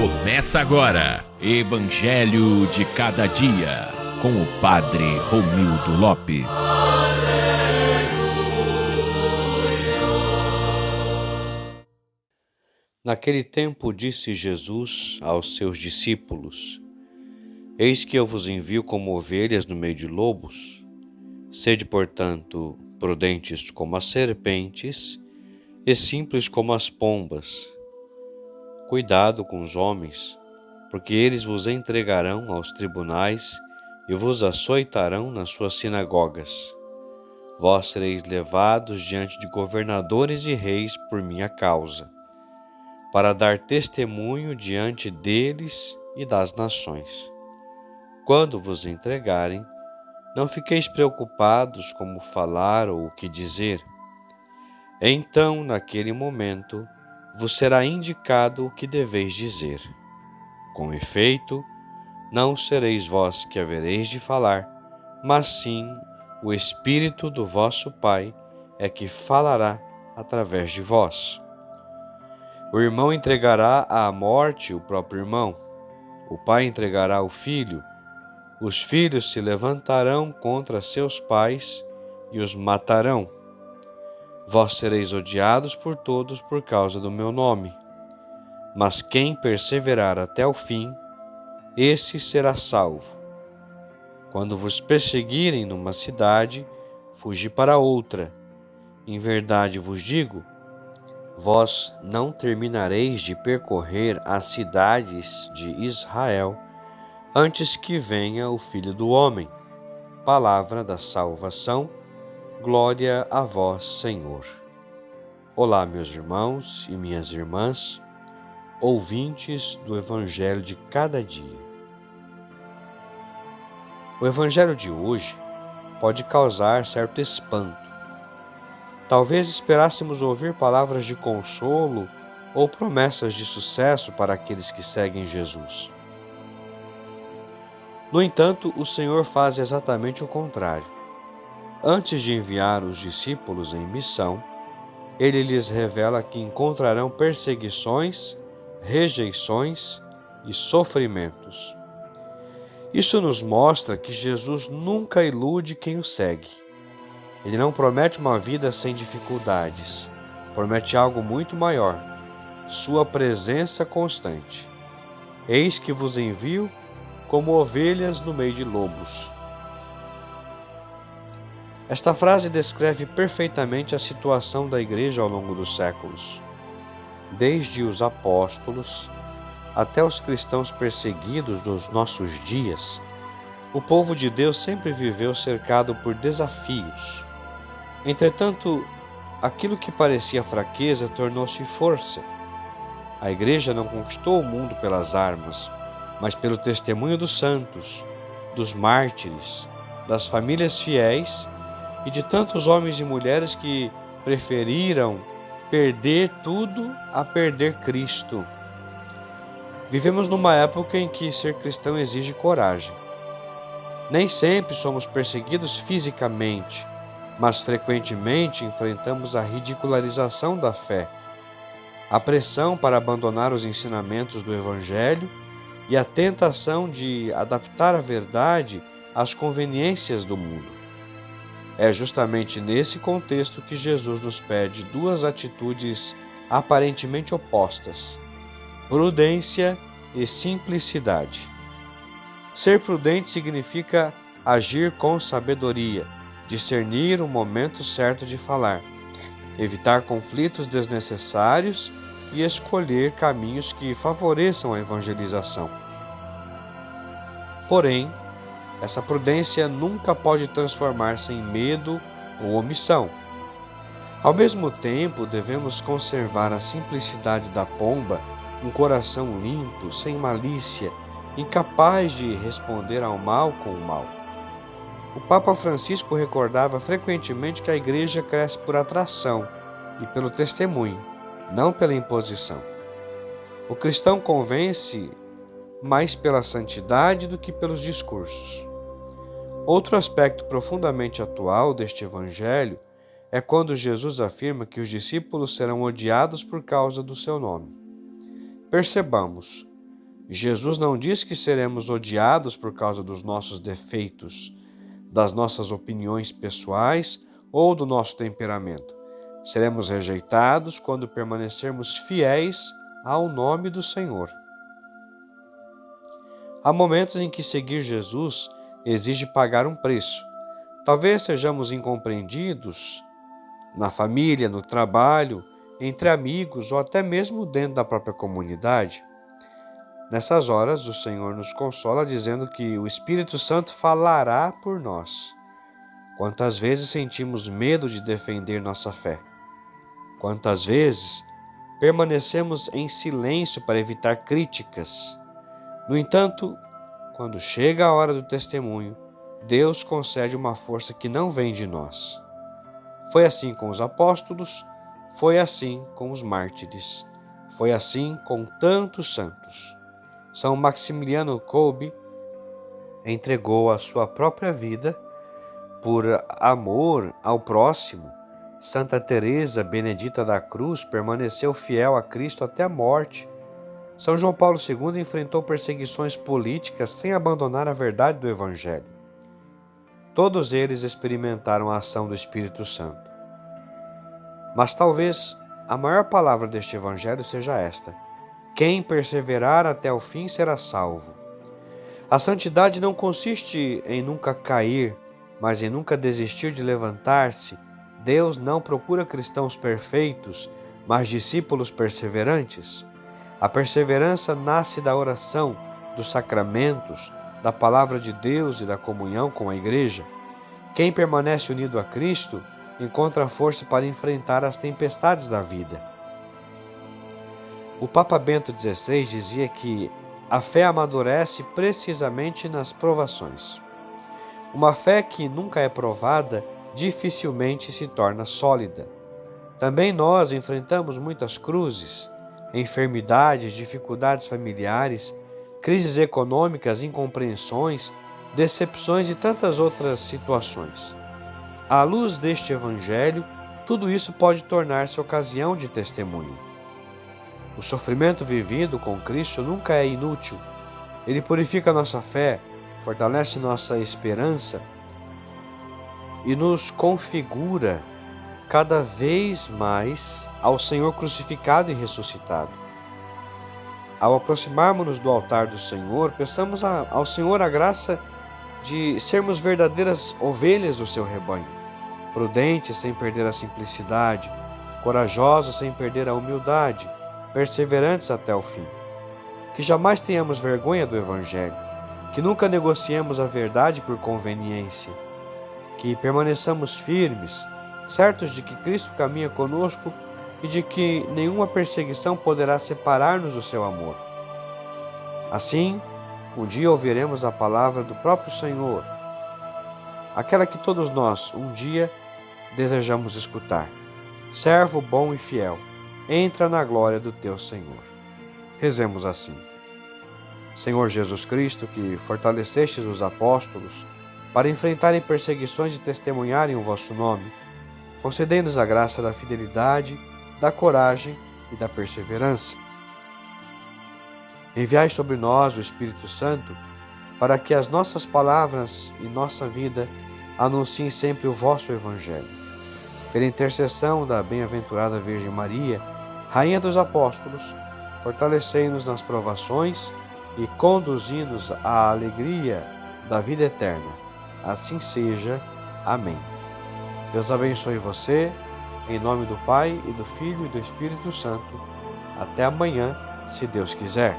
Começa agora, Evangelho de Cada Dia, com o Padre Romildo Lopes. Naquele tempo disse Jesus aos seus discípulos: Eis que eu vos envio como ovelhas no meio de lobos. Sede, portanto, prudentes como as serpentes e simples como as pombas. Cuidado com os homens, porque eles vos entregarão aos tribunais e vos açoitarão nas suas sinagogas. Vós sereis levados diante de governadores e reis por minha causa, para dar testemunho diante deles e das nações. Quando vos entregarem, não fiqueis preocupados como falar ou o que dizer. Então, naquele momento, vos será indicado o que deveis dizer. Com efeito, não sereis vós que havereis de falar, mas sim o Espírito do vosso Pai é que falará através de vós. O irmão entregará à morte o próprio irmão, o pai entregará o filho, os filhos se levantarão contra seus pais e os matarão. Vós sereis odiados por todos por causa do meu nome, mas quem perseverar até o fim, esse será salvo. Quando vos perseguirem numa cidade, fugi para outra. Em verdade vos digo, vós não terminareis de percorrer as cidades de Israel antes que venha o Filho do Homem. Palavra da salvação, glória a vós, Senhor. Olá, meus irmãos e minhas irmãs, ouvintes do Evangelho de Cada Dia. O Evangelho de hoje pode causar certo espanto. Talvez esperássemos ouvir palavras de consolo ou promessas de sucesso para aqueles que seguem Jesus. No entanto, o Senhor faz exatamente o contrário. Antes de enviar os discípulos em missão, Ele lhes revela que encontrarão perseguições, rejeições e sofrimentos. Isso nos mostra que Jesus nunca ilude quem o segue. Ele não promete uma vida sem dificuldades, promete algo muito maior, sua presença constante. Eis que vos envio como ovelhas no meio de lobos. Esta frase descreve perfeitamente a situação da igreja ao longo dos séculos. Desde os apóstolos até os cristãos perseguidos dos nossos dias, o povo de Deus sempre viveu cercado por desafios. Entretanto, aquilo que parecia fraqueza tornou-se força. A igreja não conquistou o mundo pelas armas, mas pelo testemunho dos santos, dos mártires, das famílias fiéis e de tantos homens e mulheres que preferiram perder tudo a perder Cristo. Vivemos numa época em que ser cristão exige coragem. Nem sempre somos perseguidos fisicamente, mas frequentemente enfrentamos a ridicularização da fé, a pressão para abandonar os ensinamentos do Evangelho e a tentação de adaptar a verdade às conveniências do mundo. É justamente nesse contexto que Jesus nos pede duas atitudes aparentemente opostas: prudência e simplicidade. Ser prudente significa agir com sabedoria, discernir o momento certo de falar, evitar conflitos desnecessários e escolher caminhos que favoreçam a evangelização. Porém, essa prudência nunca pode transformar-se em medo ou omissão. Ao mesmo tempo, devemos conservar a simplicidade da pomba, um coração limpo, sem malícia, incapaz de responder ao mal com o mal. O Papa Francisco recordava frequentemente que a igreja cresce por atração e pelo testemunho, não pela imposição. O cristão convence mais pela santidade do que pelos discursos. Outro aspecto profundamente atual deste evangelho é quando Jesus afirma que os discípulos serão odiados por causa do seu nome. Percebamos, Jesus não diz que seremos odiados por causa dos nossos defeitos, das nossas opiniões pessoais ou do nosso temperamento. Seremos rejeitados quando permanecermos fiéis ao nome do Senhor. Há momentos em que seguir Jesus exige pagar um preço. Talvez sejamos incompreendidos na família, no trabalho, entre amigos ou até mesmo dentro da própria comunidade. Nessas horas, o Senhor nos consola dizendo que o Espírito Santo falará por nós. Quantas vezes sentimos medo de defender nossa fé? Quantas vezes permanecemos em silêncio para evitar críticas? No entanto, quando chega a hora do testemunho, Deus concede uma força que não vem de nós. Foi assim com os apóstolos, foi assim com os mártires, foi assim com tantos santos. São Maximiliano Kolbe entregou a sua própria vida por amor ao próximo. Santa Teresa Benedita da Cruz permaneceu fiel a Cristo até a morte. São João Paulo II enfrentou perseguições políticas sem abandonar a verdade do Evangelho. Todos eles experimentaram a ação do Espírito Santo. Mas talvez a maior palavra deste Evangelho seja esta: quem perseverar até o fim será salvo. A santidade não consiste em nunca cair, mas em nunca desistir de levantar-se. Deus não procura cristãos perfeitos, mas discípulos perseverantes. A perseverança nasce da oração, dos sacramentos, da palavra de Deus e da comunhão com a Igreja. Quem permanece unido a Cristo encontra força para enfrentar as tempestades da vida. O Papa Bento XVI dizia que a fé amadurece precisamente nas provações. Uma fé que nunca é provada dificilmente se torna sólida. Também nós enfrentamos muitas cruzes, enfermidades, dificuldades familiares, crises econômicas, incompreensões, decepções e tantas outras situações. À luz deste Evangelho, tudo isso pode tornar-se ocasião de testemunho. O sofrimento vivido com Cristo nunca é inútil. Ele purifica nossa fé, fortalece nossa esperança e nos configura cada vez mais ao Senhor crucificado e ressuscitado. Ao aproximarmos-nos do altar do Senhor, peçamos ao Senhor a graça de sermos verdadeiras ovelhas do seu rebanho, prudentes sem perder a simplicidade, corajosos sem perder a humildade, perseverantes até o fim. Que jamais tenhamos vergonha do Evangelho, que nunca negociemos a verdade por conveniência, que permaneçamos firmes, certos de que Cristo caminha conosco e de que nenhuma perseguição poderá separar-nos do seu amor. Assim, um dia ouviremos a palavra do próprio Senhor, aquela que todos nós, um dia, desejamos escutar. Servo bom e fiel, entra na glória do teu Senhor. Rezemos assim. Senhor Jesus Cristo, que fortalecestes os apóstolos para enfrentarem perseguições e testemunharem o vosso nome, concedei-nos a graça da fidelidade, da coragem e da perseverança. Enviai sobre nós o Espírito Santo, para que as nossas palavras e nossa vida anunciem sempre o vosso Evangelho. Pela intercessão da bem-aventurada Virgem Maria, Rainha dos Apóstolos, fortalecei-nos nas provações e conduzi-nos à alegria da vida eterna. Assim seja. Amém. Deus abençoe você, em nome do Pai, e do Filho e do Espírito Santo. Até amanhã, se Deus quiser.